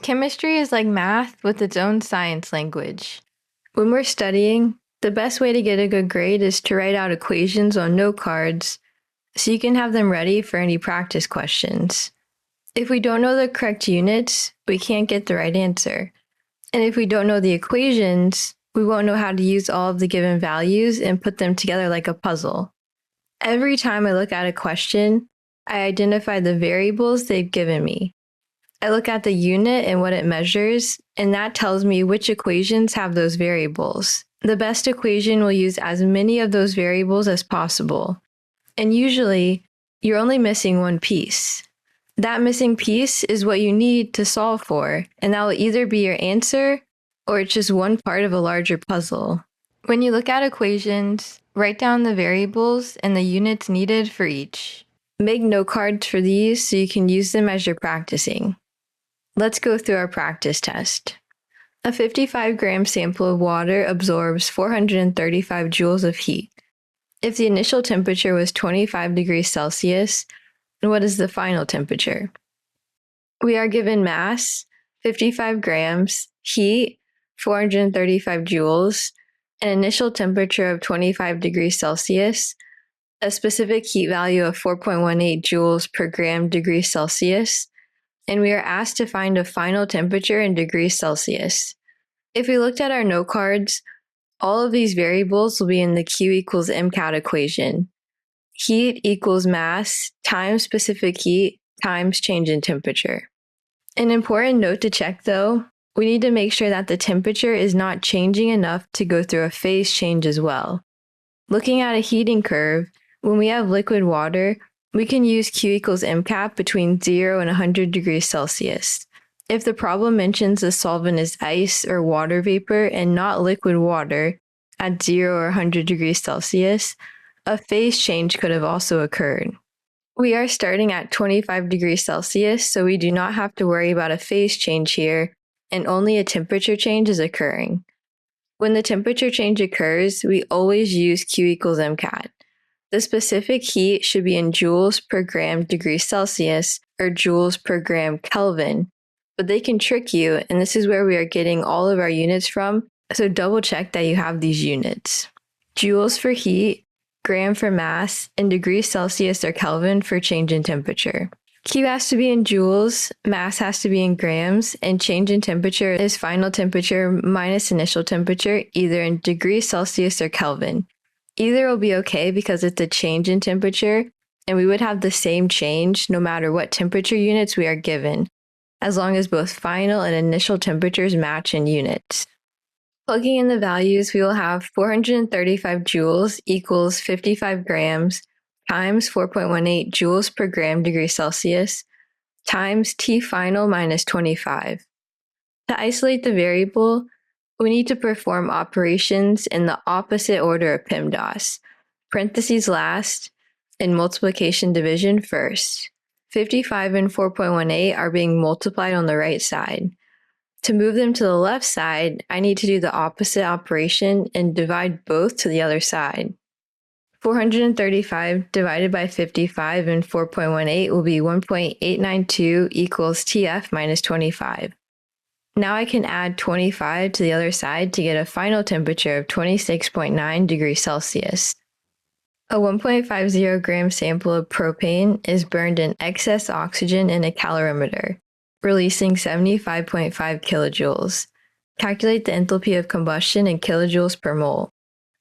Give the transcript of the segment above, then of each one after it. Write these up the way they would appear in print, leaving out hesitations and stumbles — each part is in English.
Chemistry is like math with its own science language. When we're studying, the best way to get a good grade is to write out equations on note cards so you can have them ready for any practice questions. If we don't know the correct units, we can't get the right answer. And if we don't know the equations, we won't know how to use all of the given values and put them together like a puzzle. Every time I look at a question, I identify the variables they've given me. I look at the unit and what it measures, and that tells me which equations have those variables. The best equation will use as many of those variables as possible. And usually, you're only missing one piece. That missing piece is what you need to solve for, and that will either be your answer or it's just one part of a larger puzzle. When you look at equations, write down the variables and the units needed for each. Make note cards for these so you can use them as you're practicing. Let's go through our practice test. A 55-gram sample of water absorbs 435 joules of heat. If the initial temperature was 25 degrees Celsius, what is the final temperature? We are given mass, 55 grams, heat, 435 joules, an initial temperature of 25 degrees Celsius, a specific heat value of 4.18 joules per gram degrees Celsius, and we are asked to find a final temperature in degrees Celsius. If we looked at our note cards, all of these variables will be in the Q equals mcΔT equation. Heat equals mass times specific heat times change in temperature. An important note to check though, we need to make sure that the temperature is not changing enough to go through a phase change as well. Looking at a heating curve, when we have liquid water, we can use Q equals mcΔT between 0 and 100 degrees Celsius. If the problem mentions the solvent is ice or water vapor and not liquid water at 0 or 100 degrees Celsius, a phase change could have also occurred. We are starting at 25 degrees Celsius, so we do not have to worry about a phase change here, and only a temperature change is occurring. When the temperature change occurs, we always use Q equals mcΔT. The specific heat should be in joules per gram degrees Celsius or joules per gram Kelvin, but they can trick you, and this is where we are getting all of our units from, so double check that you have these units. Joules for heat, gram for mass, and degrees Celsius or Kelvin for change in temperature. Q has to be in joules, mass has to be in grams, and change in temperature is final temperature minus initial temperature, either in degrees Celsius or Kelvin. Either will be okay because it's a change in temperature, and we would have the same change no matter what temperature units we are given, as long as both final and initial temperatures match in units. Plugging in the values, we will have 435 joules equals 55 grams times 4.18 joules per gram degree Celsius times T final minus 25. To isolate the variable, we need to perform operations in the opposite order of PEMDAS, parentheses last, and multiplication division first. 55 and 4.18 are being multiplied on the right side. To move them to the left side, I need to do the opposite operation and divide both to the other side. 435 divided by 55 and 4.18 will be 1.892 equals TF minus 25. Now I can add 25 to the other side to get a final temperature of 26.9 degrees Celsius. A 1.50 gram sample of propane is burned in excess oxygen in a calorimeter, releasing 75.5 kilojoules. Calculate the enthalpy of combustion in kilojoules per mole.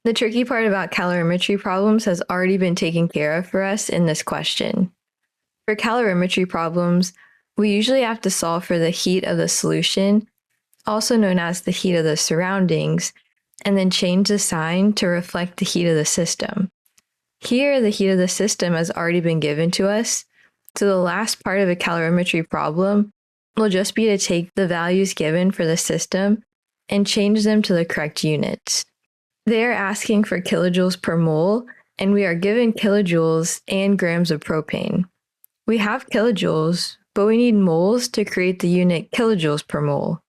The tricky part about calorimetry problems has already been taken care of for us in this question. For calorimetry problems, we usually have to solve for the heat of the solution, also known as the heat of the surroundings, and then change the sign to reflect the heat of the system. Here, the heat of the system has already been given to us, so the last part of a calorimetry problem will just be to take the values given for the system and change them to the correct units. They are asking for kilojoules per mole, and we are given kilojoules and grams of propane. We have kilojoules, but we need moles to create the unit kilojoules per mole.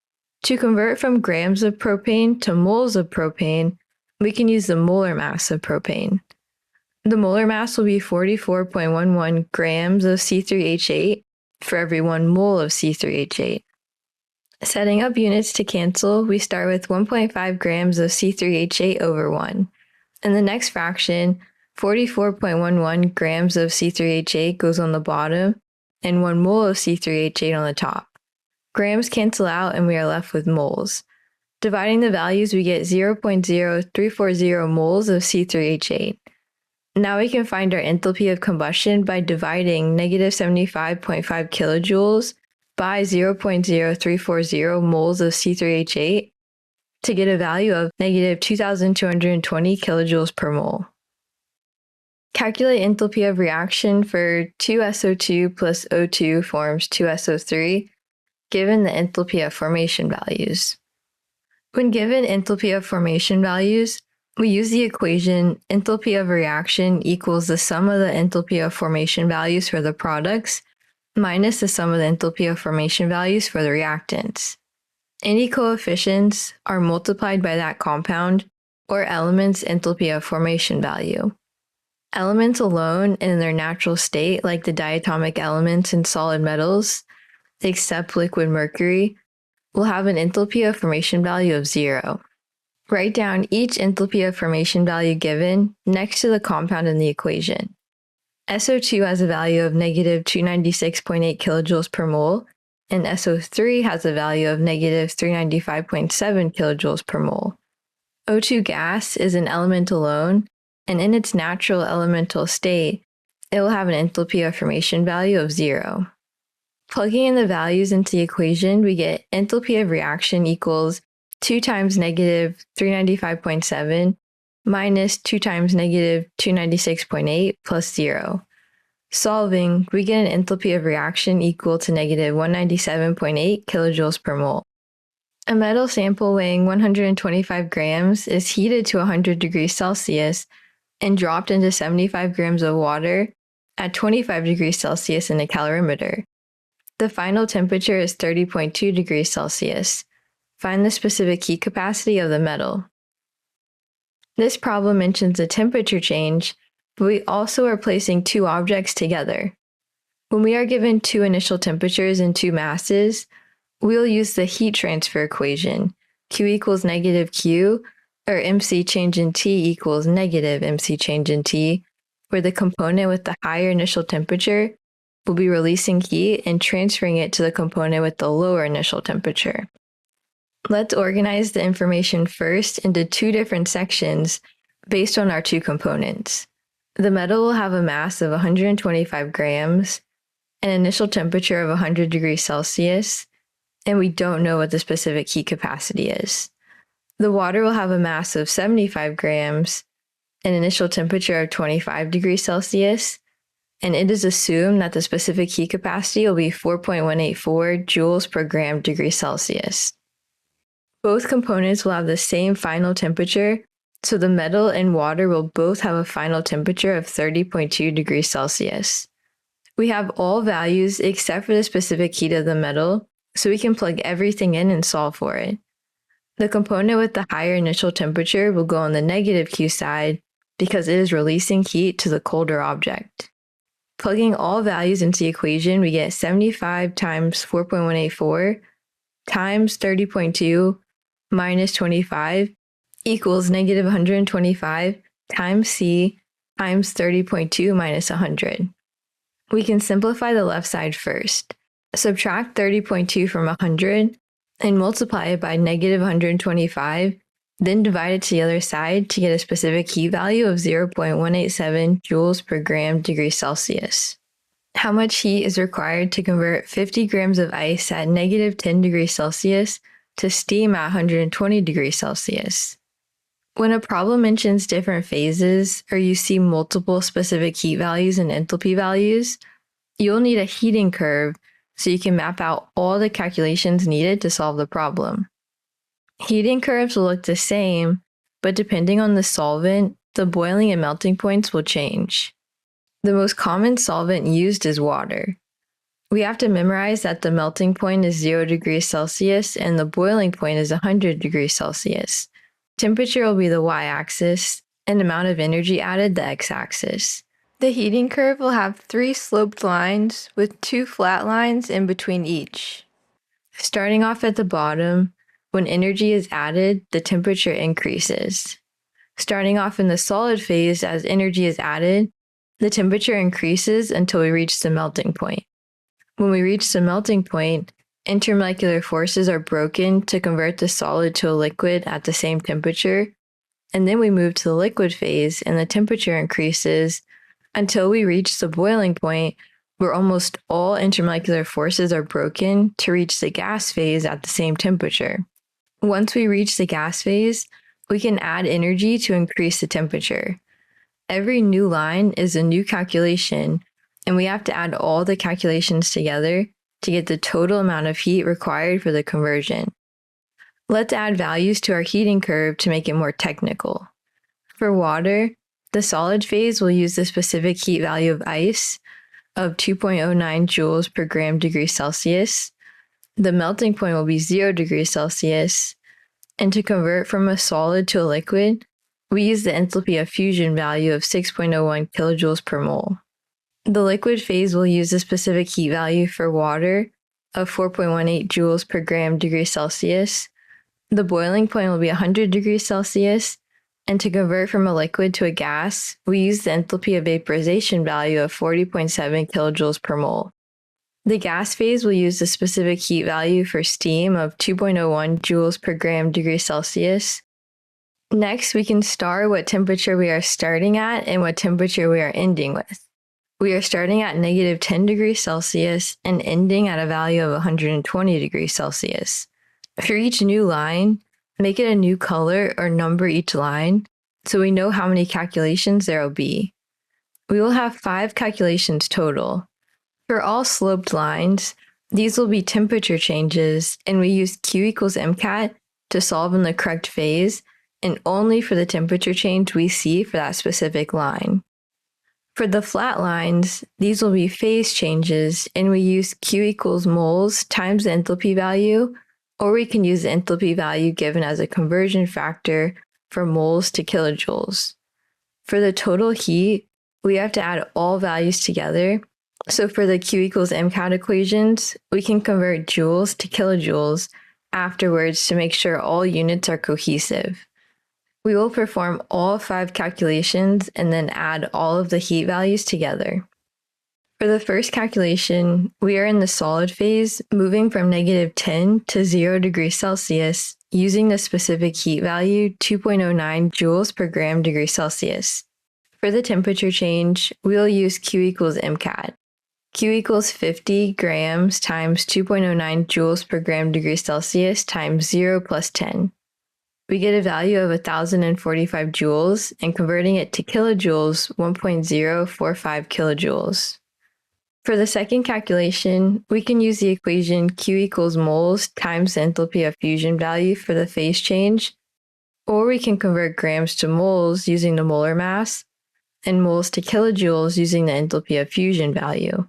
To convert from grams of propane to moles of propane, we can use the molar mass of propane. The molar mass will be 44.11 grams of C3H8 for every 1 mole of C3H8. Setting up units to cancel, we start with 1.5 grams of C3H8 over 1. In the next fraction, 44.11 grams of C3H8 goes on the bottom, and 1 mole of C3H8 on the top. Grams cancel out and we are left with moles. Dividing the values, we get 0.0340 moles of C3H8. Now we can find our enthalpy of combustion by dividing negative 75.5 kilojoules by 0.0340 moles of C3H8 to get a value of negative 2,220 kilojoules per mole. Calculate enthalpy of reaction for 2SO2 plus O2 forms 2SO3, given the enthalpy of formation values. When given enthalpy of formation values, we use the equation enthalpy of a reaction equals the sum of the enthalpy of formation values for the products minus the sum of the enthalpy of formation values for the reactants. Any coefficients are multiplied by that compound or element's enthalpy of formation value. Elements alone and in their natural state, like the diatomic elements in solid metals, except liquid mercury, will have an enthalpy of formation value of 0. Write down each enthalpy of formation value given next to the compound in the equation. SO2 has a value of negative 296.8 kilojoules per mole, and SO3 has a value of negative 395.7 kilojoules per mole. O2 gas is an element alone, and in its natural elemental state, it will have an enthalpy of formation value of 0. Plugging in the values into the equation, we get enthalpy of reaction equals 2 times negative 395.7 minus 2 times negative 296.8 plus 0. Solving, we get an enthalpy of reaction equal to negative 197.8 kilojoules per mole. A metal sample weighing 125 grams is heated to 100 degrees Celsius and dropped into 75 grams of water at 25 degrees Celsius in a calorimeter. The final temperature is 30.2 degrees Celsius. Find the specific heat capacity of the metal. This problem mentions a temperature change, but we also are placing two objects together. When we are given two initial temperatures and two masses, we'll use the heat transfer equation, Q equals negative Q, or MC change in T equals negative MC change in T, where the component with the higher initial temperature will be releasing heat and transferring it to the component with the lower initial temperature. Let's organize the information first into two different sections based on our two components. The metal will have a mass of 125 grams, an initial temperature of 100 degrees Celsius, and we don't know what the specific heat capacity is. The water will have a mass of 75 grams, an initial temperature of 25 degrees Celsius, and it is assumed that the specific heat capacity will be 4.184 joules per gram degree Celsius. Both components will have the same final temperature, so the metal and water will both have a final temperature of 30.2 degrees Celsius. We have all values except for the specific heat of the metal, so we can plug everything in and solve for it. The component with the higher initial temperature will go on the negative Q side because it is releasing heat to the colder object. Plugging all values into the equation, we get 75 times 4.184 times 30.2 minus 25 equals negative 125 times C times 30.2 minus 100. We can simplify the left side first. Subtract 30.2 from 100 and multiply it by negative 125, then divide it to the other side to get a specific heat value of 0.187 joules per gram degree Celsius. How much heat is required to convert 50 grams of ice at negative 10 degrees Celsius to steam at 120 degrees Celsius? When a problem mentions different phases or you see multiple specific heat values and enthalpy values, you'll need a heating curve so you can map out all the calculations needed to solve the problem. Heating curves will look the same, but depending on the solvent, the boiling and melting points will change. The most common solvent used is water. We have to memorize that the melting point is 0 degrees Celsius and the boiling point is 100 degrees Celsius. Temperature will be the y-axis, and amount of energy added the x-axis. The heating curve will have 3 sloped lines with 2 flat lines in between each. Starting off at the bottom, when energy is added, the temperature increases. Starting off in the solid phase, as energy is added, the temperature increases until we reach the melting point. When we reach the melting point, intermolecular forces are broken to convert the solid to a liquid at the same temperature, and then we move to the liquid phase and the temperature increases until we reach the boiling point where almost all intermolecular forces are broken to reach the gas phase at the same temperature. Once we reach the gas phase, we can add energy to increase the temperature. Every new line is a new calculation, and we have to add all the calculations together to get the total amount of heat required for the conversion. Let's add values to our heating curve to make it more technical. For water, the solid phase will use the specific heat value of ice of 2.09 joules per gram degree Celsius. The melting point will be 0 degrees Celsius. And to convert from a solid to a liquid, we use the enthalpy of fusion value of 6.01 kilojoules per mole. The liquid phase will use the specific heat value for water of 4.18 joules per gram degree Celsius. The boiling point will be 100 degrees Celsius, and to convert from a liquid to a gas, we use the enthalpy of vaporization value of 40.7 kilojoules per mole. The gas phase will use the specific heat value for steam of 2.01 joules per gram degree Celsius. Next, we can star what temperature we are starting at and what temperature we are ending with. We are starting at negative 10 degrees Celsius and ending at a value of 120 degrees Celsius. For each new line, make it a new color or number each line so we know how many calculations there will be. We will have 5 calculations total. For all sloped lines, these will be temperature changes, and we use Q equals MCAT to solve in the correct phase and only for the temperature change we see for that specific line. For the flat lines, these will be phase changes, and we use Q equals moles times the enthalpy value, or we can use the enthalpy value given as a conversion factor for moles to kilojoules. For the total heat, we have to add all values together. So for the Q equals MCAT equations, we can convert joules to kilojoules afterwards to make sure all units are cohesive. We will perform all 5 calculations and then add all of the heat values together. For the first calculation, we are in the solid phase, moving from negative 10 to 0 degrees Celsius using the specific heat value 2.09 joules per gram degree Celsius. For the temperature change, we will use Q equals MCAT. Q equals 50 grams times 2.09 joules per gram degree Celsius times 0 plus 10. We get a value of 1,045 joules, and converting it to kilojoules, 1.045 kilojoules. For the second calculation, we can use the equation Q equals moles times the enthalpy of fusion value for the phase change, or we can convert grams to moles using the molar mass, and moles to kilojoules using the enthalpy of fusion value.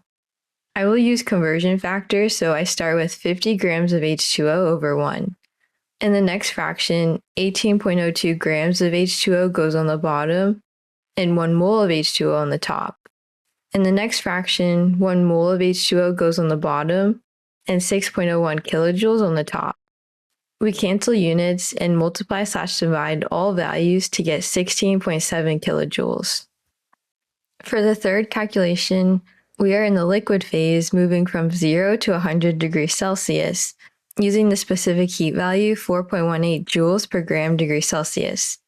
I will use conversion factor, so I start with 50 grams of H2O over 1. In the next fraction, 18.02 grams of H2O goes on the bottom, and 1 mole of H2O on the top. In the next fraction, 1 mole of H2O goes on the bottom, and 6.01 kilojoules on the top. We cancel units and multiply/divide all values to get 16.7 kilojoules. For the third calculation, we are in the liquid phase, moving from 0 to 100 degrees Celsius, using the specific heat value 4.18 joules per gram degree Celsius.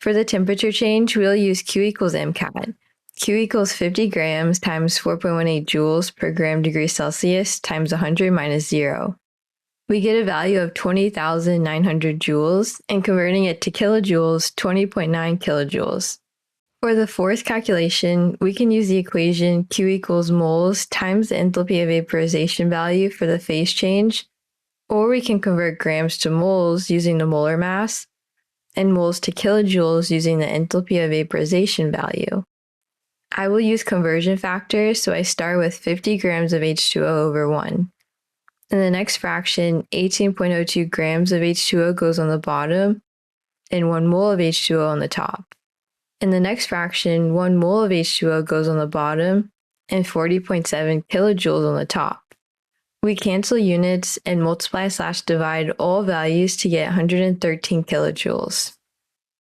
For the temperature change, we'll use Q equals MCAT. Q equals 50 grams times 4.18 joules per gram degree Celsius times 100 minus 0. We get a value of 20,900 joules, and converting it to kilojoules, 20.9 kilojoules. For the fourth calculation, we can use the equation Q equals moles times the enthalpy of vaporization value for the phase change, or we can convert grams to moles using the molar mass, and moles to kilojoules using the enthalpy of vaporization value. I will use conversion factors, so I start with 50 grams of H2O over 1. In the next fraction, 18.02 grams of H2O goes on the bottom, and 1 mole of H2O on the top. In the next fraction, 1 mole of H2O goes on the bottom, and 40.7 kilojoules on the top. We cancel units and multiply/divide all values to get 113 kilojoules.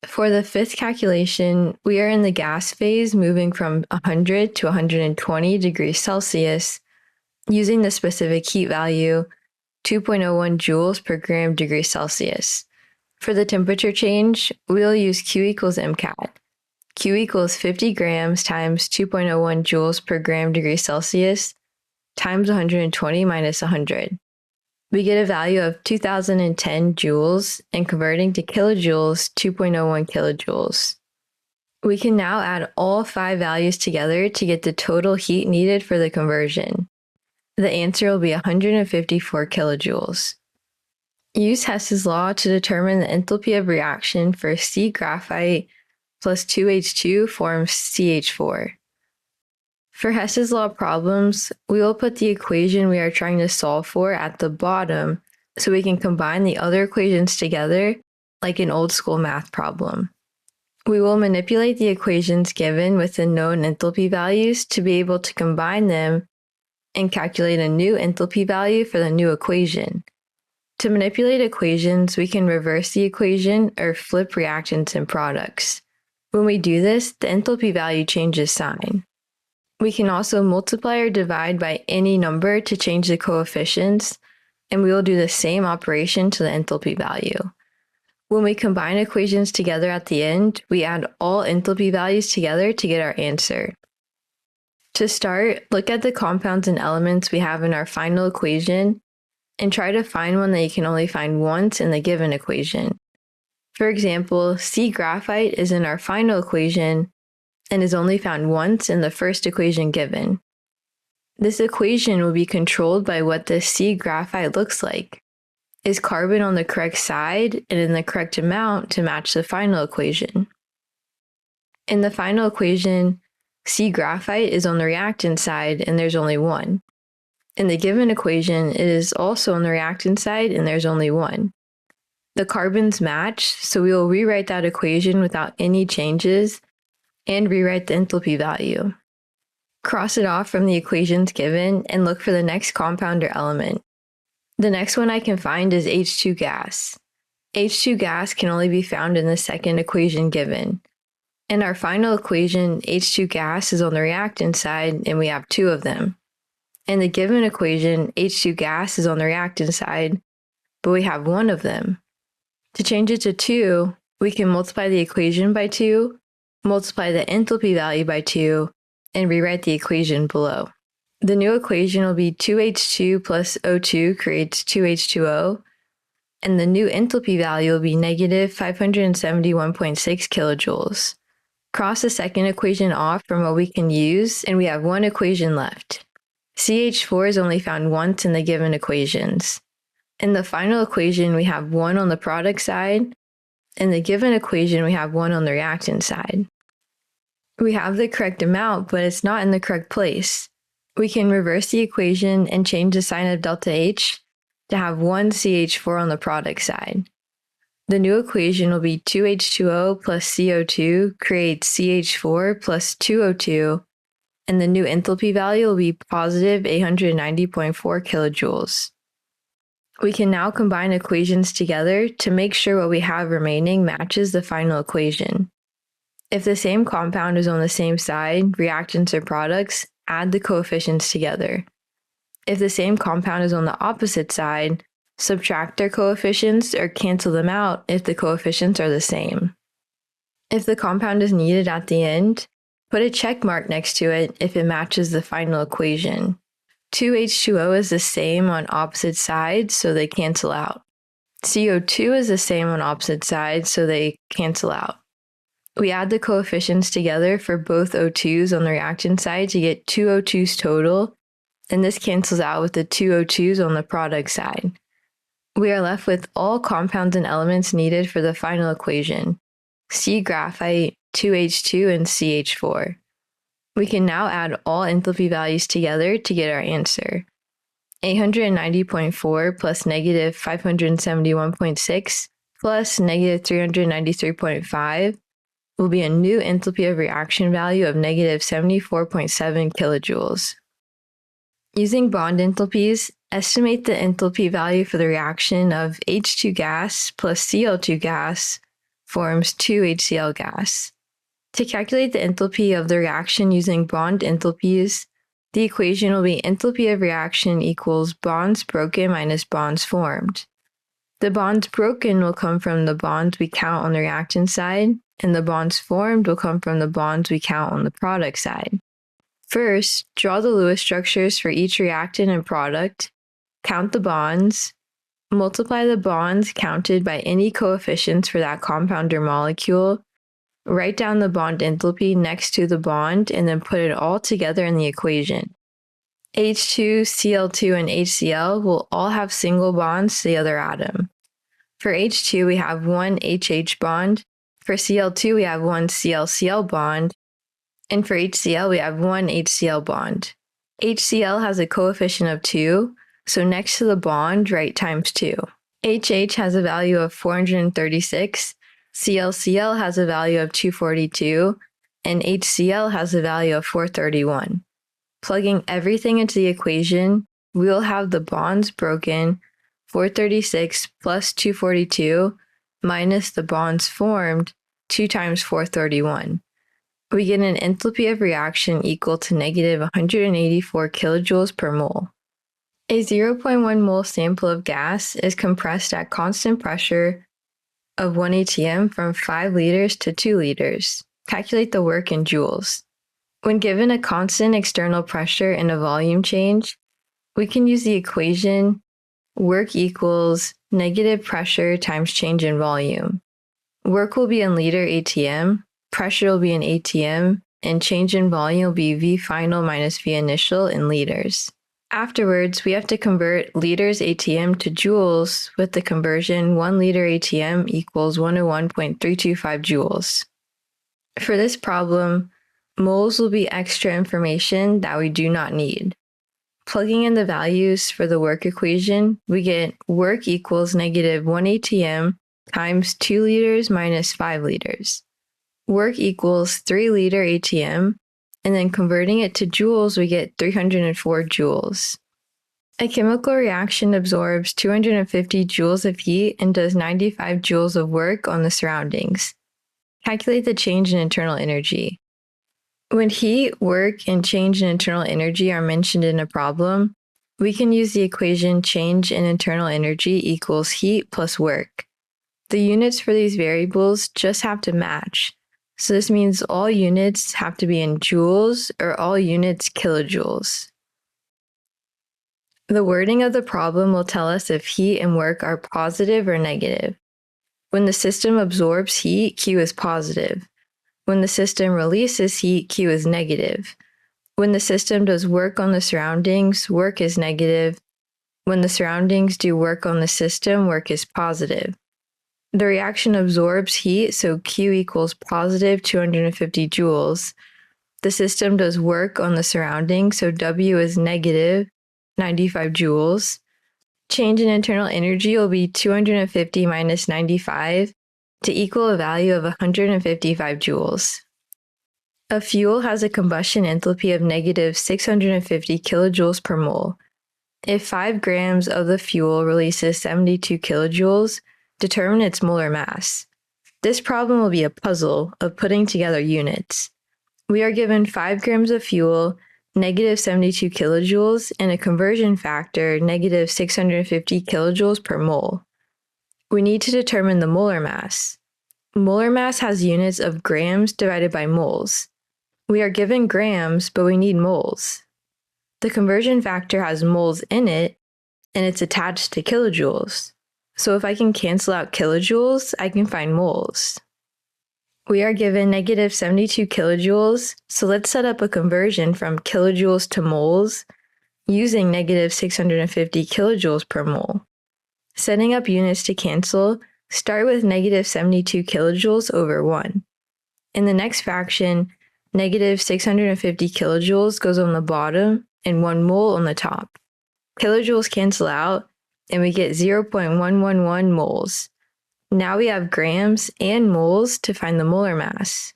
For the fifth calculation, we are in the gas phase moving from 100 to 120 degrees Celsius using the specific heat value 2.01 joules per gram degree Celsius. For the temperature change, we'll use Q equals MCAT. Q equals 50 grams times 2.01 joules per gram degree Celsius times 120 minus 100. We get a value of 2010 joules, and converting to kilojoules, 2.01 kilojoules. We can now add all 5 values together to get the total heat needed for the conversion. The answer will be 154 kilojoules. Use Hess's law to determine the enthalpy of reaction for C graphite plus 2H2 forms CH4. For Hess's law problems, we will put the equation we are trying to solve for at the bottom so we can combine the other equations together like an old school math problem. We will manipulate the equations given with the known enthalpy values to be able to combine them and calculate a new enthalpy value for the new equation. To manipulate equations, we can reverse the equation or flip reactants and products. When we do this, the enthalpy value changes sign. We can also multiply or divide by any number to change the coefficients, and we will do the same operation to the enthalpy value. When we combine equations together at the end, we add all enthalpy values together to get our answer. To start, look at the compounds and elements we have in our final equation and try to find one that you can only find once in the given equation. For example, C graphite is in our final equation and is only found once in the first equation given. This equation will be controlled by what the C graphite looks like. Is carbon on the correct side and in the correct amount to match the final equation? In the final equation, C graphite is on the reactant side and there's only one. In the given equation, it is also on the reactant side and there's only one. The carbons match, so we will rewrite that equation without any changes and rewrite the enthalpy value. Cross it off from the equations given and look for the next compound or element. The next one I can find is H2 gas. H2 gas can only be found in the second equation given. In our final equation, H2 gas is on the reactant side and we have 2 of them. In the given equation, H2 gas is on the reactant side, but we have 1 of them. To change it to 2, we can multiply the equation by 2, multiply the enthalpy value by 2, and rewrite the equation below. The new equation will be 2H2 plus O2 creates 2H2O, and the new enthalpy value will be negative 571.6 kilojoules. Cross the second equation off from what we can use, and we have 1 equation left. CH4 is only found once in the given equations. In the final equation, we have 1 on the product side. In the given equation, we have 1 on the reactant side. We have the correct amount, but it's not in the correct place. We can reverse the equation and change the sign of delta H to have 1 CH4 on the product side. The new equation will be 2H2O plus CO2 creates CH4 plus 2O2, and the new enthalpy value will be positive 890.4 kilojoules. We can now combine equations together to make sure what we have remaining matches the final equation. If the same compound is on the same side, reactants or products, add the coefficients together. If the same compound is on the opposite side, subtract their coefficients or cancel them out if the coefficients are the same. If the compound is needed at the end, put a check mark next to it if it matches the final equation. 2H2O is the same on opposite sides, so they cancel out. CO2 is the same on opposite sides, so they cancel out. We add the coefficients together for both O2s on the reactant side to get 2 O2s total, and this cancels out with the 2 O2s on the product side. We are left with all compounds and elements needed for the final equation: C graphite, 2H2, and CH4. We can now add all enthalpy values together to get our answer. 890.4 plus negative 571.6 plus negative 393.5 will be a new enthalpy of reaction value of negative 74.7 kilojoules. Using bond enthalpies, estimate the enthalpy value for the reaction of H2 gas plus Cl2 gas forms 2HCl gas. To calculate the enthalpy of the reaction using bond enthalpies, the equation will be enthalpy of reaction equals bonds broken minus bonds formed. The bonds broken will come from the bonds we count on the reactant side, and the bonds formed will come from the bonds we count on the product side. First, draw the Lewis structures for each reactant and product, count the bonds, multiply the bonds counted by any coefficients for that compound or molecule, write down the bond enthalpy next to the bond, and then put it all together in the equation. H2, Cl2, and HCl will all have single bonds to the other atom. For H2, we have one HH bond. For Cl2, we have one Cl-Cl bond. And for HCl, we have one HCl bond. HCl has a coefficient of 2, so next to the bond, write times 2. HH has a value of 436, Cl-Cl has a value of 242, and HCl has a value of 431. Plugging everything into the equation, we will have the bonds broken 436 plus 242 minus the bonds formed 2 times 431. We get an enthalpy of reaction equal to negative 184 kilojoules per mole. A 0.1 mole sample of gas is compressed at constant pressure of 1 atm from 5 liters to 2 liters. Calculate the work in joules. When given a constant external pressure and a volume change, we can use the equation work equals negative pressure times change in volume. Work will be in liter atm, pressure will be in atm, and change in volume will be V final minus V initial in liters. Afterwards, we have to convert liters atm to joules with the conversion 1 liter atm equals 101.325 joules. For this problem, moles will be extra information that we do not need. Plugging in the values for the work equation, we get work equals negative 1 atm times 2 liters minus 5 liters. Work equals 3 liter atm, and then converting it to joules, we get 304 joules. A chemical reaction absorbs 250 joules of heat and does 95 joules of work on the surroundings. Calculate the change in internal energy. When heat, work, and change in internal energy are mentioned in a problem, we can use the equation change in internal energy equals heat plus work. The units for these variables just have to match. So this means all units have to be in joules or all units kilojoules. The wording of the problem will tell us if heat and work are positive or negative. When the system absorbs heat, Q is positive. When the system releases heat, Q is negative. When the system does work on the surroundings, work is negative. When the surroundings do work on the system, work is positive. The reaction absorbs heat, so Q equals positive 250 joules. The system does work on the surroundings, so W is negative 95 joules. Change in internal energy will be 250 minus 95 to equal a value of 155 joules. A fuel has a combustion enthalpy of negative 650 kilojoules per mole. If 5 grams of the fuel releases 72 kilojoules, determine its molar mass. This problem will be a puzzle of putting together units. We are given 5 grams of fuel, negative 72 kilojoules, and a conversion factor, negative 650 kilojoules per mole. We need to determine the molar mass. Molar mass has units of grams divided by moles. We are given grams, but we need moles. The conversion factor has moles in it, and it's attached to kilojoules. So if I can cancel out kilojoules, I can find moles. We are given negative 72 kilojoules, so let's set up a conversion from kilojoules to moles using negative 650 kilojoules per mole. Setting up units to cancel, start with negative 72 kilojoules over 1. In the next fraction, negative 650 kilojoules goes on the bottom and 1 mole on the top. Kilojoules cancel out, and we get 0.111 moles. Now we have grams and moles to find the molar mass.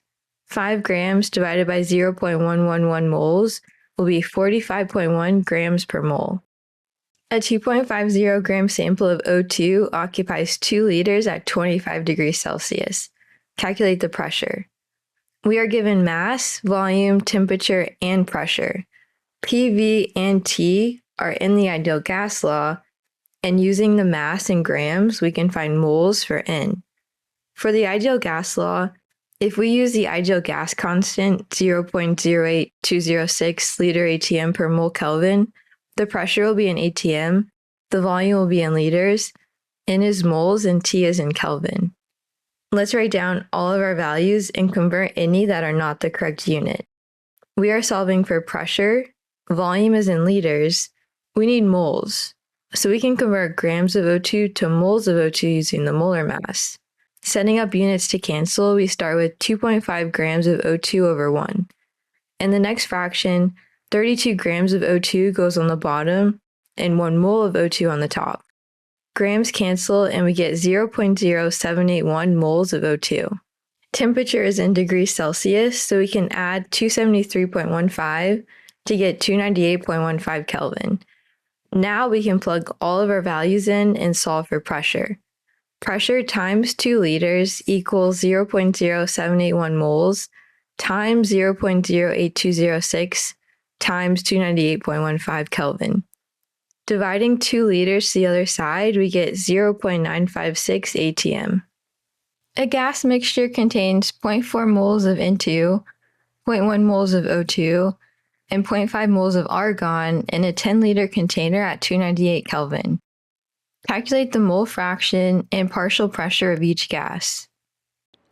5 grams divided by 0.111 moles will be 45.1 grams per mole. A 2.50 gram sample of O2 occupies 2 liters at 25 degrees Celsius. Calculate the pressure. We are given mass, volume, temperature, and pressure. P, V, and T are in the ideal gas law, and using the mass in grams, we can find moles for N. For the ideal gas law, if we use the ideal gas constant 0.08206 liter ATM per mole Kelvin, the pressure will be in ATM, the volume will be in liters, N is moles, and T is in Kelvin. Let's write down all of our values and convert any that are not the correct unit. We are solving for pressure, volume is in liters, we need moles, so we can convert grams of O2 to moles of O2 using the molar mass. Setting up units to cancel, we start with 2.5 grams of O2 over 1. In the next fraction, 32 grams of O2 goes on the bottom and 1 mole of O2 on the top. Grams cancel and we get 0.0781 moles of O2. Temperature is in degrees Celsius, so we can add 273.15 to get 298.15 Kelvin. Now we can plug all of our values in and solve for pressure. Pressure times 2 liters equals 0.0781 moles times 0.08206 times 298.15 Kelvin. Dividing 2 liters to the other side, we get 0.956 ATM. A gas mixture contains 0.4 moles of N2, 0.1 moles of O2, and 0.5 moles of argon in a 10-liter container at 298 Kelvin. Calculate the mole fraction and partial pressure of each gas.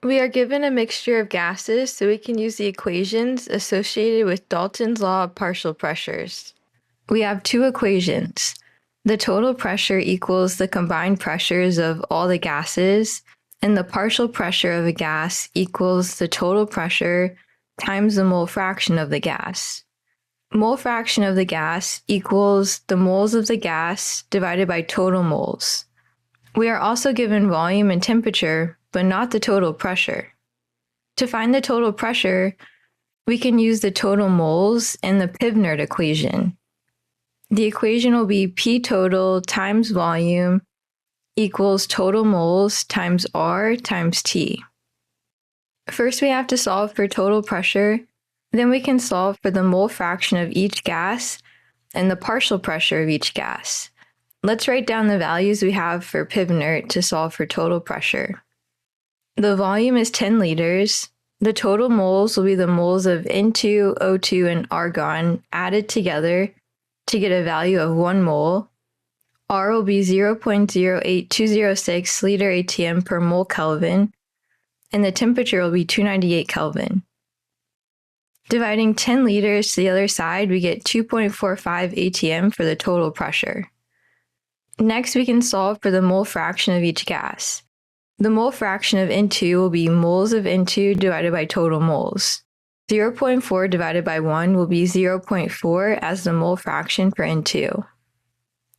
We are given a mixture of gases, so we can use the equations associated with Dalton's law of partial pressures. We have 2 equations. The total pressure equals the combined pressures of all the gases, and the partial pressure of a gas equals the total pressure times the mole fraction of the gas. Mole fraction of the gas equals the moles of the gas divided by total moles. We are also given volume and temperature, but not the total pressure. To find the total pressure, we can use the total moles and the Pivnert equation. The equation will be P total times volume equals total moles times R times T. First, we have to solve for total pressure, then we can solve for the mole fraction of each gas and the partial pressure of each gas. Let's write down the values we have for Pivnert to solve for total pressure. The volume is 10 liters. The total moles will be the moles of N2, O2, and argon added together to get a value of 1 mole. R will be 0.08206 liter ATM per mole Kelvin, and the temperature will be 298 Kelvin. Dividing 10 liters to the other side, we get 2.45 ATM for the total pressure. Next, we can solve for the mole fraction of each gas. The mole fraction of N2 will be moles of N2 divided by total moles. 0.4 divided by 1 will be 0.4 as the mole fraction for N2.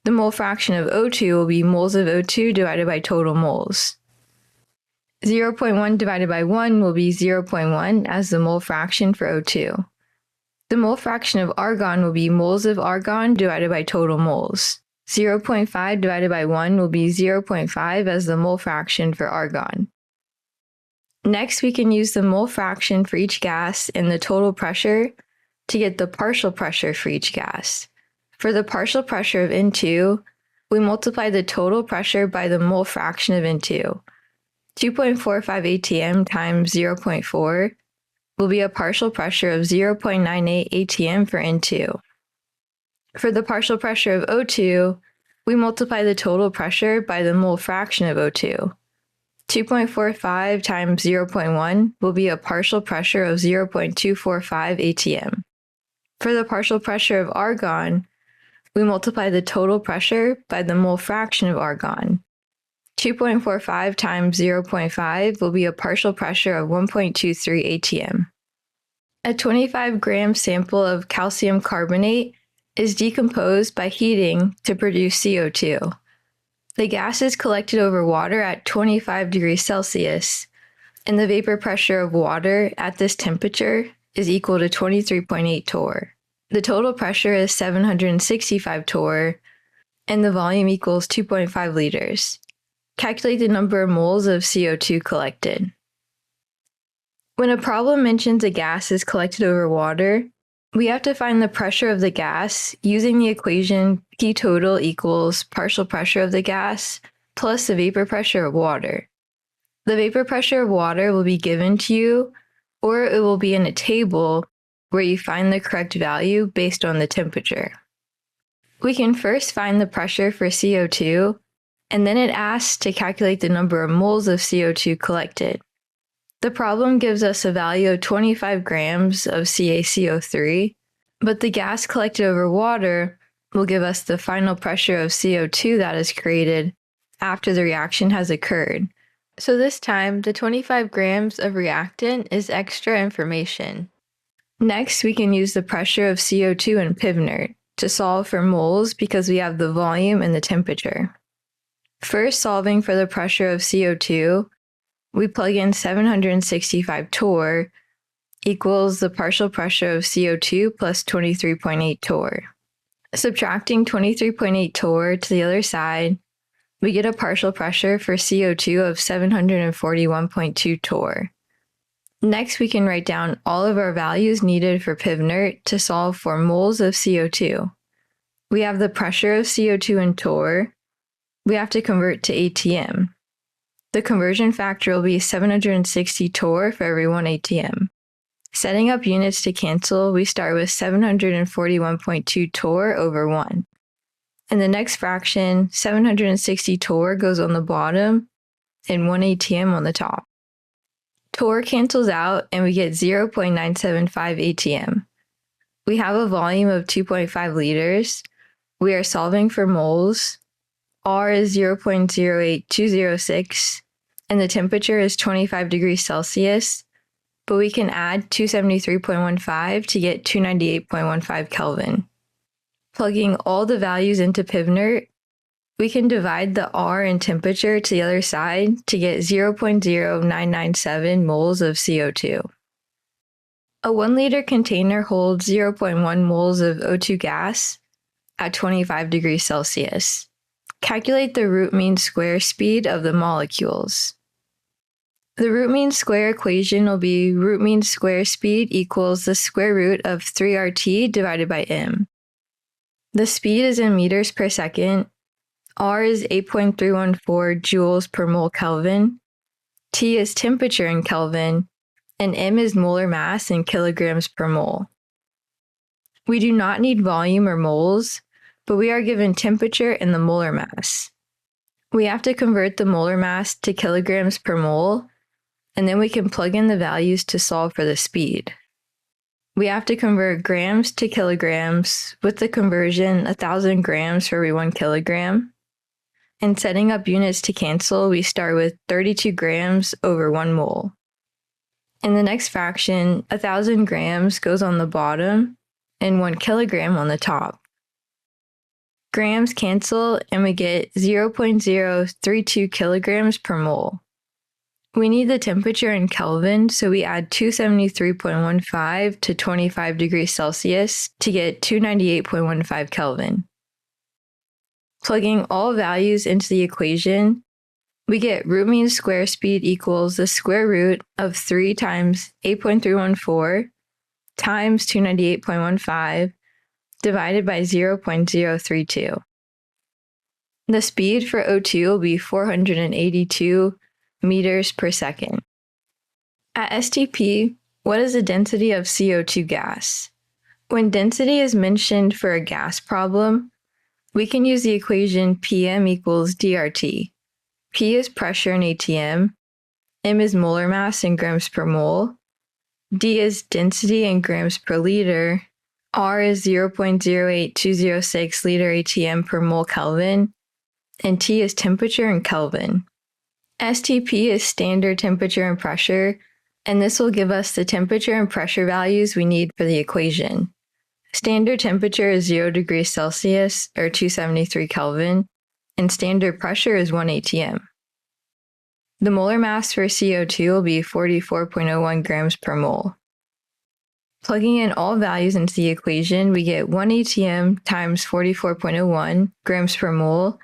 The mole fraction of O2 will be moles of O2 divided by total moles. 0.1 divided by 1 will be 0.1 as the mole fraction for O2. The mole fraction of argon will be moles of argon divided by total moles. 0.5 divided by 1 will be 0.5 as the mole fraction for argon. Next, we can use the mole fraction for each gas and the total pressure to get the partial pressure for each gas. For the partial pressure of N2, we multiply the total pressure by the mole fraction of N2. 2.45 ATM times 0.4 will be a partial pressure of 0.98 ATM for N2. For the partial pressure of O2, we multiply the total pressure by the mole fraction of O2. 2.45 times 0.1 will be a partial pressure of 0.245 ATM. For the partial pressure of argon, we multiply the total pressure by the mole fraction of argon. 2.45 times 0.5 will be a partial pressure of 1.23 ATM. A 25-gram sample of calcium carbonate is decomposed by heating to produce CO2. The gas is collected over water at 25 degrees Celsius, and the vapor pressure of water at this temperature is equal to 23.8 torr. The total pressure is 765 torr, and the volume equals 2.5 liters. Calculate the number of moles of CO2 collected. When a problem mentions a gas is collected over water, we have to find the pressure of the gas using the equation P total equals partial pressure of the gas plus the vapor pressure of water. The vapor pressure of water will be given to you, or it will be in a table where you find the correct value based on the temperature. We can first find the pressure for CO2, and then it asks to calculate the number of moles of CO2 collected. The problem gives us a value of 25 grams of CaCO3, but the gas collected over water will give us the final pressure of CO2 that is created after the reaction has occurred. So this time, the 25 grams of reactant is extra information. Next, we can use the pressure of CO2 in Pivnert to solve for moles because we have the volume and the temperature. First, solving for the pressure of CO2, we plug in 765 torr equals the partial pressure of CO2 plus 23.8 torr. Subtracting 23.8 torr to the other side, we get a partial pressure for CO2 of 741.2 torr. Next, we can write down all of our values needed for Pivnert to solve for moles of CO2. We have the pressure of CO2 in torr. We have to convert to ATM. The conversion factor will be 760 torr for every 1 ATM. Setting up units to cancel, we start with 741.2 torr over 1. In the next fraction, 760 torr goes on the bottom and 1 ATM on the top. Torr cancels out and we get 0.975 ATM. We have a volume of 2.5 liters. We are solving for moles. R is 0.08206 and the temperature is 25 degrees Celsius, but we can add 273.15 to get 298.15 Kelvin. Plugging all the values into Pivnert, we can divide the R in temperature to the other side to get 0.0997 moles of CO2. A 1 liter container holds 0.1 moles of O2 gas at 25 degrees Celsius. Calculate the root mean square speed of the molecules. The root mean square equation will be root mean square speed equals the square root of 3RT divided by m. The speed is in meters per second. R is 8.314 joules per mole Kelvin. T is temperature in Kelvin, and m is molar mass in kilograms per mole. We do not need volume or moles, but we are given temperature and the molar mass. We have to convert the molar mass to kilograms per mole, and then we can plug in the values to solve for the speed. We have to convert grams to kilograms with the conversion 1,000 grams for every 1 kilogram. And setting up units to cancel, we start with 32 grams over 1 mole. In the next fraction, 1,000 grams goes on the bottom and 1 kilogram on the top. Grams cancel and we get 0.032 kilograms per mole. We need the temperature in Kelvin, so we add 273.15 to 25 degrees Celsius to get 298.15 Kelvin. Plugging all values into the equation, we get root mean square speed equals the square root of 3 times 8.314 times 298.15 divided by 0.032. The speed for O2 will be 482 meters per second. At STP, what is the density of CO2 gas? When density is mentioned for a gas problem, we can use the equation PM equals dRT. P is pressure in ATM, M is molar mass in grams per mole, D is density in grams per liter, R is 0.08206 liter ATM per mole Kelvin, and T is temperature in Kelvin. STP is standard temperature and pressure, and this will give us the temperature and pressure values we need for the equation. Standard temperature is 0 degrees Celsius, or 273 Kelvin, and standard pressure is 1 ATM. The molar mass for CO2 will be 44.01 grams per mole. Plugging in all values into the equation, we get 1 atm times 44.01 grams per mole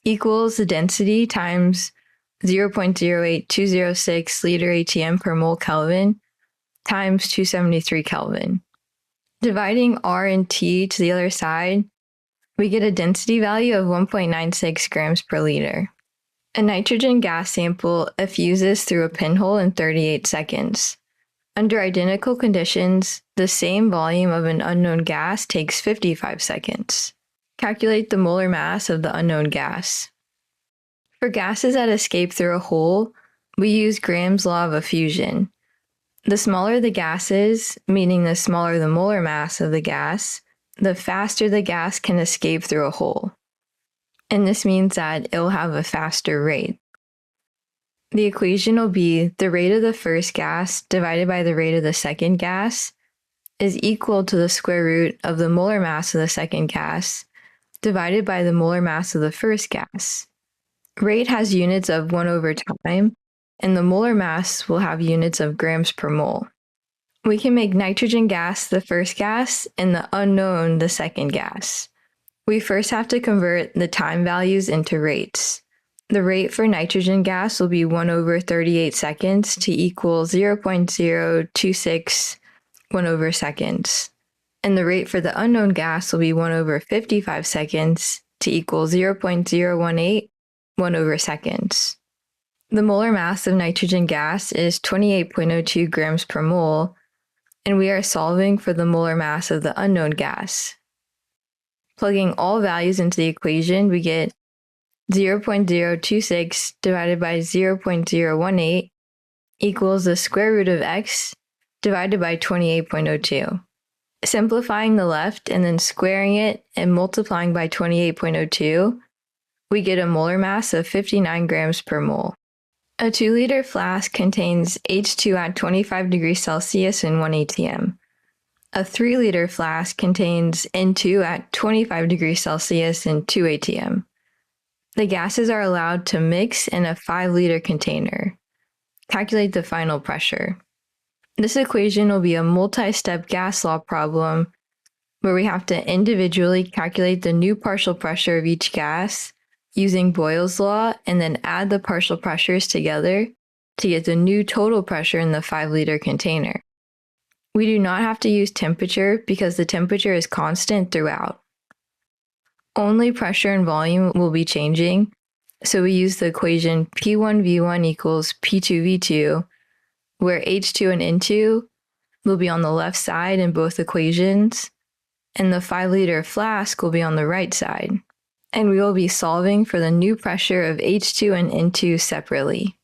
equals the density times 0.08206 liter atm per mole Kelvin times 273 Kelvin. Dividing R and T to the other side, we get a density value of 1.96 grams per liter. A nitrogen gas sample effuses through a pinhole in 38 seconds. Under identical conditions, the same volume of an unknown gas takes 55 seconds. Calculate the molar mass of the unknown gas. For gases that escape through a hole, we use Graham's law of effusion. The smaller the gas is, meaning the smaller the molar mass of the gas, the faster the gas can escape through a hole. And this means that it will have a faster rate. The equation will be the rate of the first gas divided by the rate of the second gas is equal to the square root of the molar mass of the second gas divided by the molar mass of the first gas. Rate has units of 1 over time, and the molar mass will have units of grams per mole. We can make nitrogen gas the first gas and the unknown the second gas. We first have to convert the time values into rates. The rate for nitrogen gas will be 1 over 38 seconds to equal 0.026 1 over seconds. And the rate for the unknown gas will be 1 over 55 seconds to equal 0.018 1 over seconds. The molar mass of nitrogen gas is 28.02 grams per mole, and we are solving for the molar mass of the unknown gas. Plugging all values into the equation, we get 0.026 divided by 0.018 equals the square root of x divided by 28.02. Simplifying the left and then squaring it and multiplying by 28.02, we get a molar mass of 59 grams per mole. A 2-liter flask contains H2 at 25 degrees Celsius and 1 atm. A 3-liter flask contains N2 at 25 degrees Celsius and 2 atm. The gases are allowed to mix in a 5-liter container. Calculate the final pressure. This equation will be a multi-step gas law problem where we have to individually calculate the new partial pressure of each gas using Boyle's law and then add the partial pressures together to get the new total pressure in the 5-liter container. We do not have to use temperature because the temperature is constant throughout. Only pressure and volume will be changing, so we use the equation P1V1 equals P2V2, where H2 and N2 will be on the left side in both equations, and the 5-liter flask will be on the right side. And we will be solving for the new pressure of H2 and N2 separately.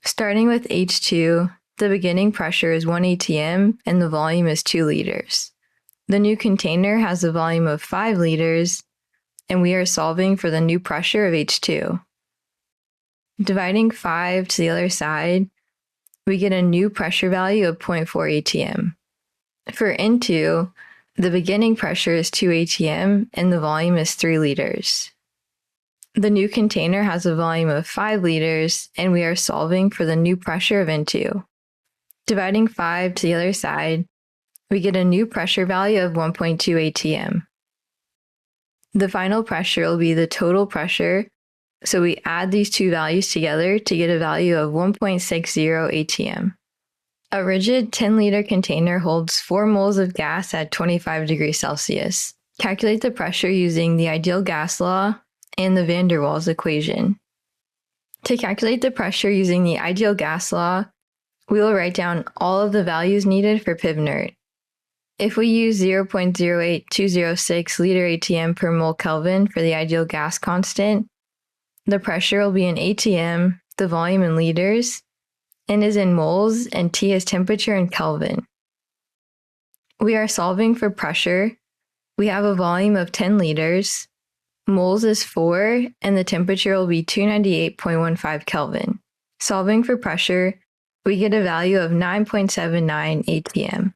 Starting with H2, the beginning pressure is 1 atm and the volume is 2 liters. The new container has a volume of 5 liters, and we are solving for the new pressure of H2. Dividing 5 to the other side, we get a new pressure value of 0.4 atm. For N2, the beginning pressure is 2 atm and the volume is 3 liters. The new container has a volume of 5 liters, and we are solving for the new pressure of N2. Dividing 5 to the other side, we get a new pressure value of 1.2 atm. The final pressure will be the total pressure, so we add these two values together to get a value of 1.60 atm. A rigid 10-liter container holds 4 moles of gas at 25 degrees Celsius. Calculate the pressure using the ideal gas law and the van der Waals equation. To calculate the pressure using the ideal gas law, we will write down all of the values needed for pivnert. If we use 0.08206 liter atm per mole Kelvin for the ideal gas constant, the pressure will be in atm, the volume in liters, N is in moles, and T is temperature in Kelvin. We are solving for pressure. We have a volume of 10 liters, moles is 4, and the temperature will be 298.15 Kelvin. Solving for pressure, we get a value of 9.79 atm.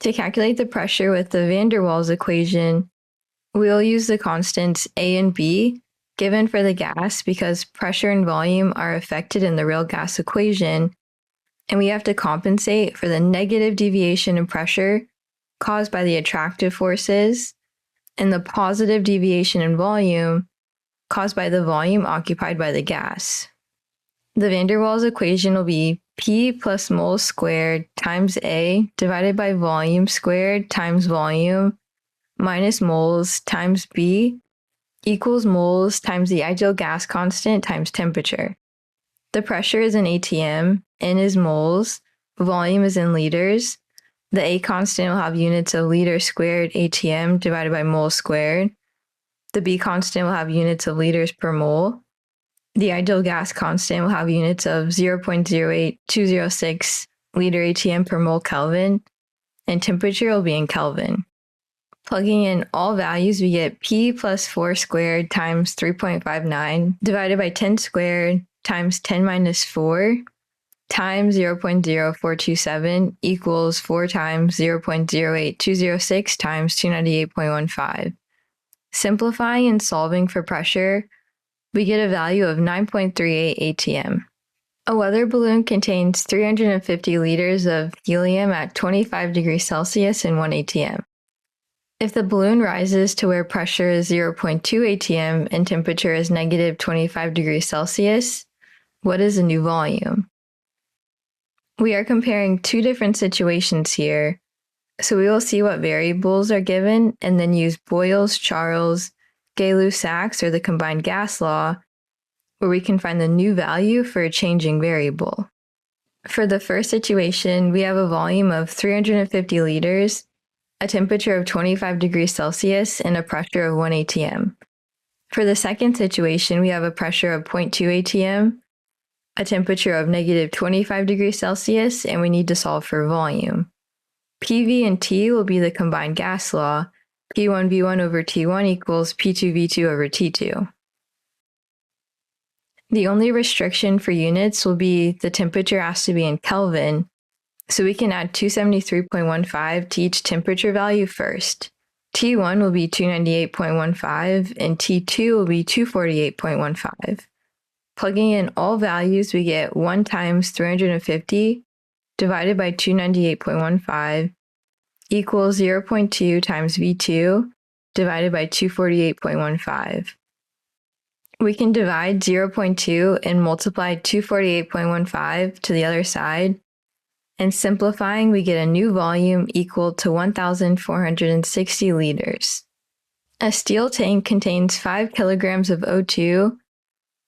To calculate the pressure with the van der Waals equation, we will use the constants A and B given for the gas because pressure and volume are affected in the real gas equation, and we have to compensate for the negative deviation in pressure caused by the attractive forces and the positive deviation in volume caused by the volume occupied by the gas. The van der Waals equation will be P plus moles squared times A divided by volume squared times volume minus moles times B equals moles times the ideal gas constant times temperature. The pressure is in ATM, N is moles, volume is in liters. The A constant will have units of liter squared ATM divided by mole squared. The B constant will have units of liters per mole. The ideal gas constant will have units of 0.08206 liter ATM per mole Kelvin, and temperature will be in Kelvin. Plugging in all values, we get P plus 4 squared times 3.59 divided by 10 squared times 10 minus 4 times 0.0427 equals 4 times 0.08206 times 298.15. Simplifying and solving for pressure, we get a value of 9.38 atm. A weather balloon contains 350 liters of helium at 25 degrees Celsius and 1 atm. If the balloon rises to where pressure is 0.2 atm and temperature is negative 25 degrees Celsius, what is the new volume? We are comparing two different situations here, so we will see what variables are given and then use Boyle's-Charles, Gay-Lussac's, or the combined gas law, where we can find the new value for a changing variable. For the first situation, we have a volume of 350 liters, a temperature of 25 degrees Celsius, and a pressure of 1 atm. For the second situation, we have a pressure of 0.2 atm, a temperature of negative 25 degrees Celsius, and we need to solve for volume. PV and T will be the combined gas law. P1V1 over T1 equals P2V2 over T2. The only restriction for units will be the temperature has to be in Kelvin, so we can add 273.15 to each temperature value first. T1 will be 298.15 and T2 will be 248.15. Plugging in all values, we get 1 times 350 divided by 298.15 equals 0.2 times V2 divided by 248.15. We can divide 0.2 and multiply 248.15 to the other side, and simplifying, we get a new volume equal to 1,460 liters. A steel tank contains 5 kilograms of O2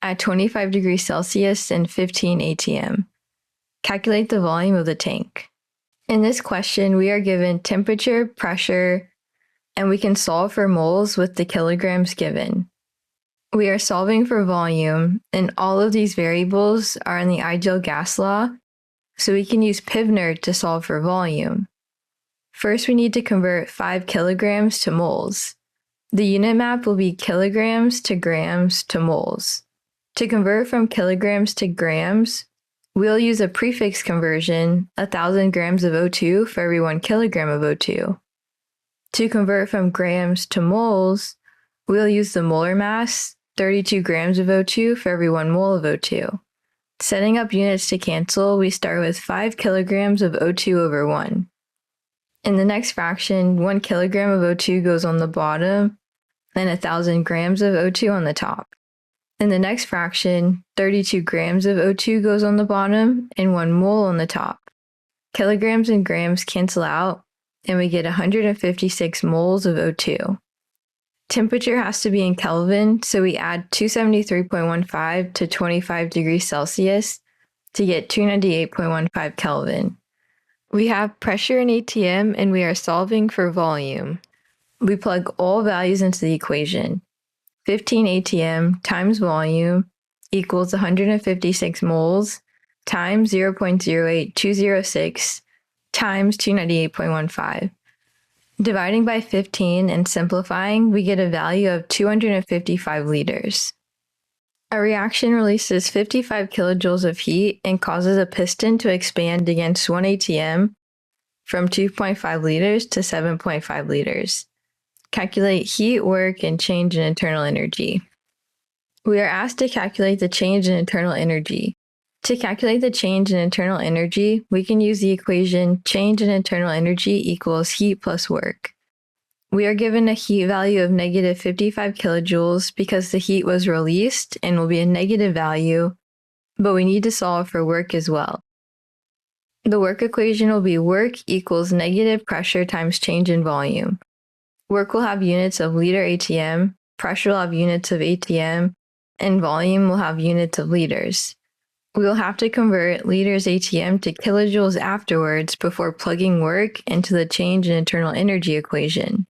at 25 degrees Celsius and 15 atm. Calculate the volume of the tank. In this question, we are given temperature, pressure, and we can solve for moles with the kilograms given. We are solving for volume, and all of these variables are in the ideal gas law, so we can use Pivner to solve for volume. First, we need to convert 5 kilograms to moles. The unit map will be kilograms to grams to moles. To convert from kilograms to grams, we'll use a prefix conversion, 1,000 grams of O2 for every 1 kilogram of O2. To convert from grams to moles, we'll use the molar mass, 32 grams of O2 for every 1 mole of O2. Setting up units to cancel, we start with 5 kilograms of O2 over 1. In the next fraction, 1 kilogram of O2 goes on the bottom, and 1,000 grams of O2 on the top. In the next fraction, 32 grams of O2 goes on the bottom and 1 mole on the top. Kilograms and grams cancel out, and we get 156 moles of O2. Temperature has to be in Kelvin, so we add 273.15 to 25 degrees Celsius to get 298.15 Kelvin. We have pressure in atm, and we are solving for volume. We plug all values into the equation. 15 atm times volume equals 156 moles times 0.08206 times 298.15. Dividing by 15 and simplifying, we get a value of 255 liters. A reaction releases 55 kilojoules of heat and causes a piston to expand against 1 atm from 2.5 liters to 7.5 liters. Calculate heat, work, and change in internal energy. We are asked to calculate the change in internal energy. To calculate the change in internal energy, we can use the equation change in internal energy equals heat plus work. We are given a heat value of negative 55 kilojoules because the heat was released and will be a negative value, but we need to solve for work as well. The work equation will be work equals negative pressure times change in volume. Work will have units of liter ATM, pressure will have units of ATM, and volume will have units of liters. We will have to convert liters ATM to kilojoules afterwards before plugging work into the change in internal energy equation.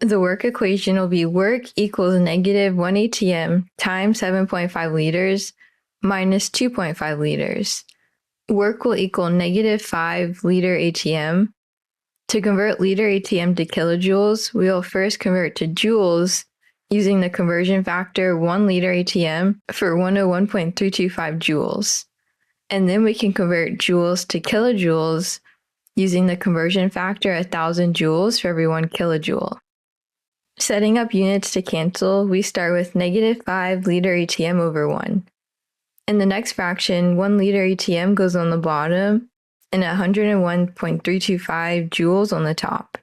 The work equation will be work equals negative 1 ATM times 7.5 liters minus 2.5 liters. Work will equal negative 5 liter ATM. To convert liter ATM to kilojoules, we will first convert to joules using the conversion factor 1 liter ATM for 101.325 joules. And then we can convert joules to kilojoules using the conversion factor 1,000 joules for every 1 kilojoule. Setting up units to cancel, we start with negative 5 liter ATM over 1. In the next fraction, 1 liter ATM goes on the bottom and 101.325 joules on the top.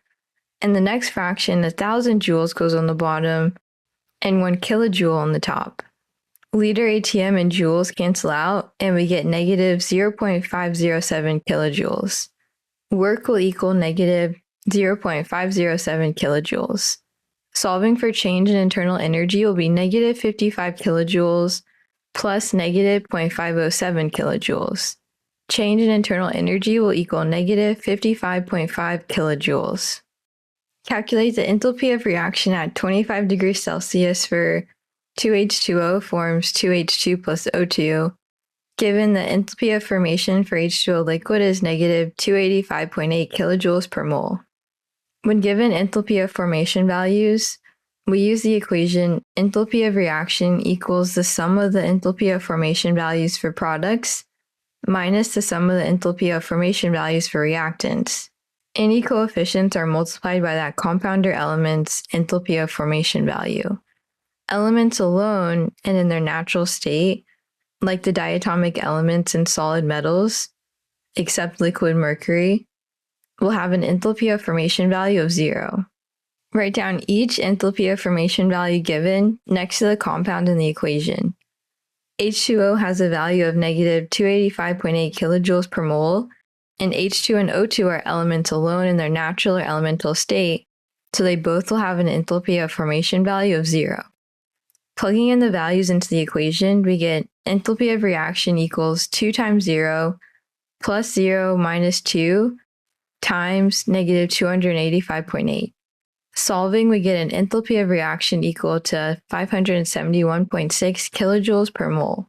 In the next fraction, 1,000 joules goes on the bottom and 1 kilojoule on the top. Liter ATM and joules cancel out and we get negative 0.507 kilojoules. Work will equal negative 0.507 kilojoules. Solving for change in internal energy will be negative 55 kilojoules plus negative 0.507 kilojoules. Change in internal energy will equal negative 55.5 kilojoules. Calculate the enthalpy of reaction at 25 degrees Celsius for 2H2O forms 2H2 plus O2, given the enthalpy of formation for H2O liquid is negative 285.8 kilojoules per mole. When given enthalpy of formation values, we use the equation enthalpy of reaction equals the sum of the enthalpy of formation values for products minus the sum of the enthalpy of formation values for reactants. Any coefficients are multiplied by that compounder element's enthalpy of formation value. Elements alone and in their natural state, like the diatomic elements in solid metals, except liquid mercury, will have an enthalpy of formation value of 0. Write down each enthalpy of formation value given next to the compound in the equation. H2O has a value of negative 285.8 kilojoules per mole, and H2 and O2 are elements alone in their natural or elemental state, so they both will have an enthalpy of formation value of 0. Plugging in the values into the equation, we get enthalpy of reaction equals 2 times 0 plus 0 minus 2 times negative 285.8. Solving, we get an enthalpy of reaction equal to 571.6 kilojoules per mole.